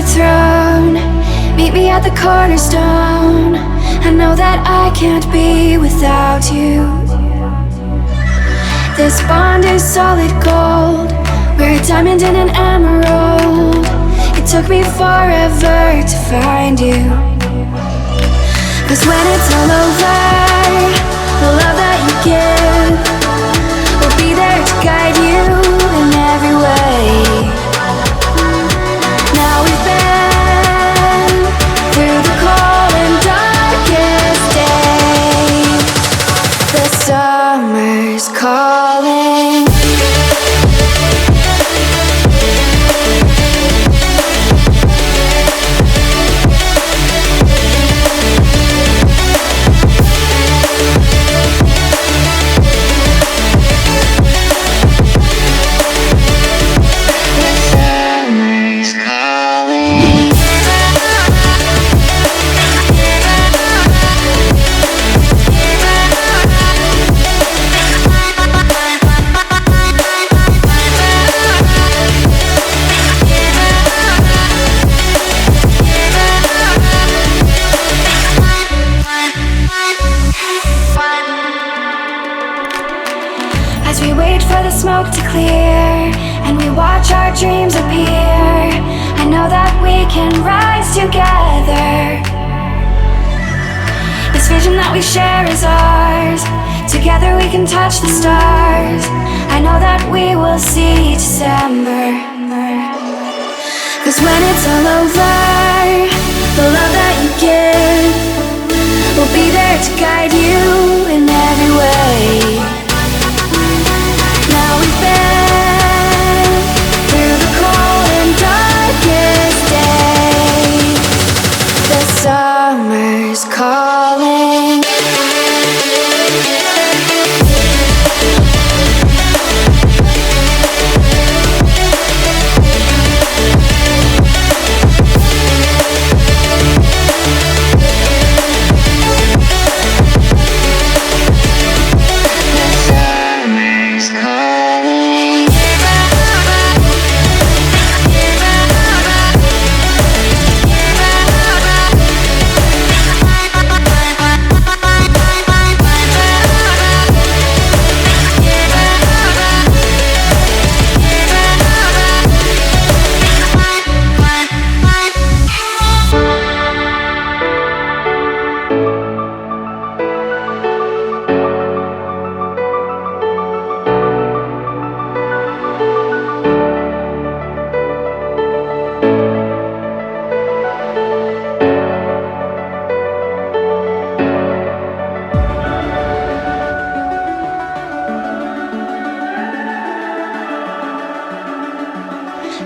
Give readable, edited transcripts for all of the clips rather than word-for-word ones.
overthrown. Meet me at the cornerstone. I know that I can't be without you. This bond is solid gold. We're a diamond and an emerald. It took me forever to find you. 'Cause when it's all over, the love that you give will be there to guide you in every way. Now we've been through the cold and darkest days. The summer's calling. As we wait for the smoke to clear and we watch our dreams appear, I know that we can rise together. This vision that we share is ours. Together we can touch the stars. I know that we will see December. 'Cause when it's all over, the love that you give will be there to guide you in every way. Now we've been through the cold and darkest days. The summer's calling.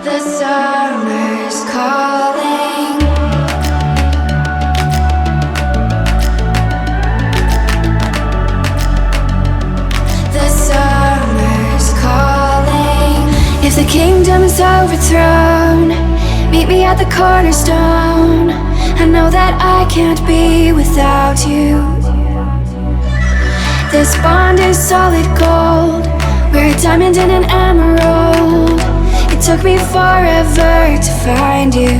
The summer's calling. The summer's calling. If the kingdom is overthrown, meet me at the cornerstone. I know that I can't be without you. This bond is solid gold. We're a diamond and an emerald. It took me forever to find you.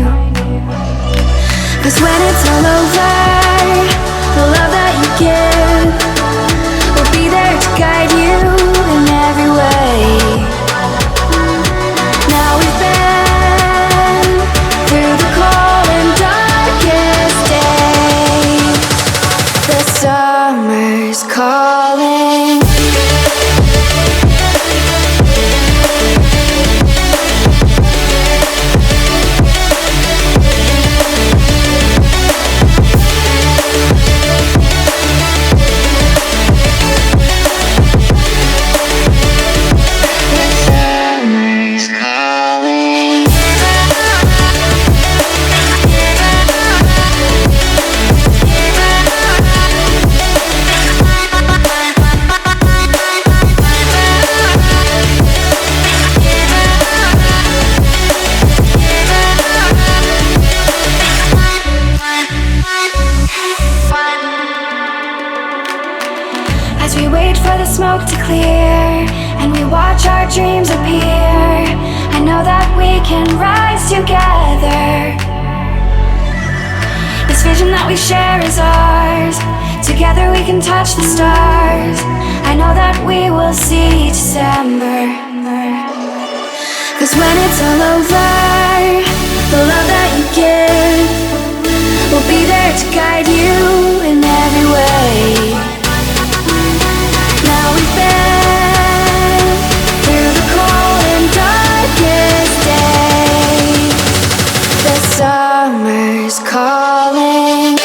'Cause when it's all over, the love that you give will be there to guide you in every way. Now we've been through the cold and darkest days. The summer's calling. As we wait for the smoke to clear and we watch our dreams appear, I know that we can rise together. vision that we share is ours. Together we can touch the stars. I know that we will see December. 'Cause when it's all over, the love that you give will be there to guide you in every way. Now we've been through the cold and darkest day. The summer's calling.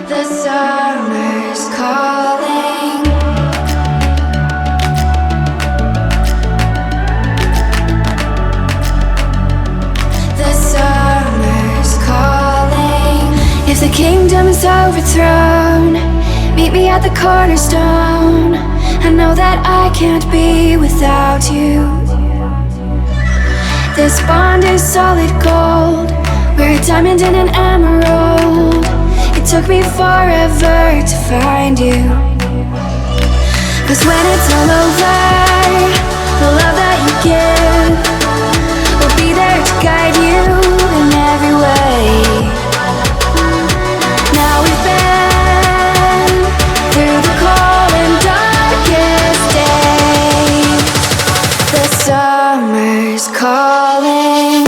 The summer's calling. The summer's calling. If the kingdom is overthrown, meet me at the cornerstone. I know that I can't be without you. This bond is solid gold. We're a diamond and an emerald. It took me forever to find you. 'Cause when it's all over, the love that you give will be there to guide you in every way. Now we've been through the cold and darkest day. The summer's calling.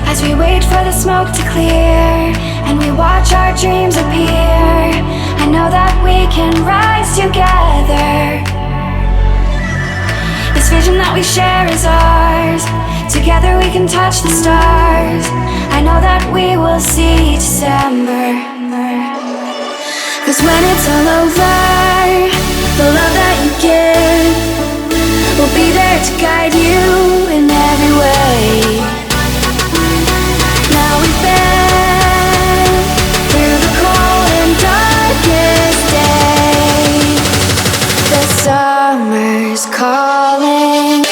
As we wait for the smoke to clear and we watch our dreams appear, I know that we can rise together. This vision that we share is ours. Together we can touch the stars. I know that we will see December. 'Cause when it's all over, the love that you give will be there to guide you in every way. Now we've been through the cold and darkest day. The summer's calling.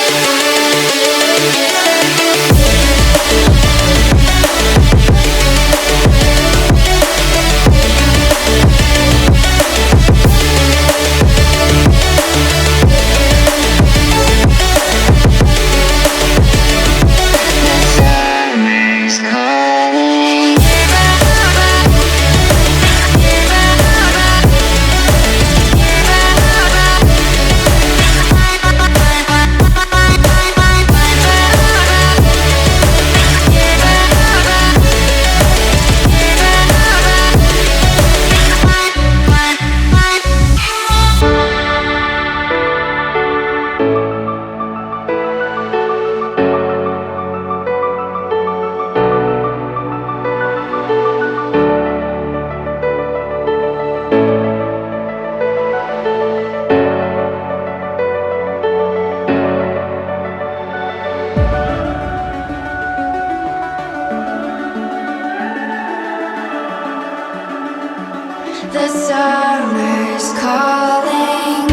The summer's calling.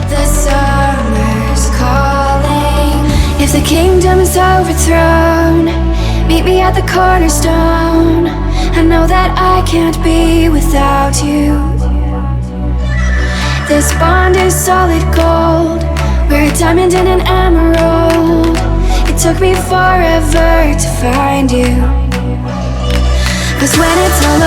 The summer's calling. If the kingdom is overthrown, meet me at the cornerstone. I know that I can't be without you. This bond is solid gold. We're a diamond and an emerald. It took me forever to find you. 'Cause when it's all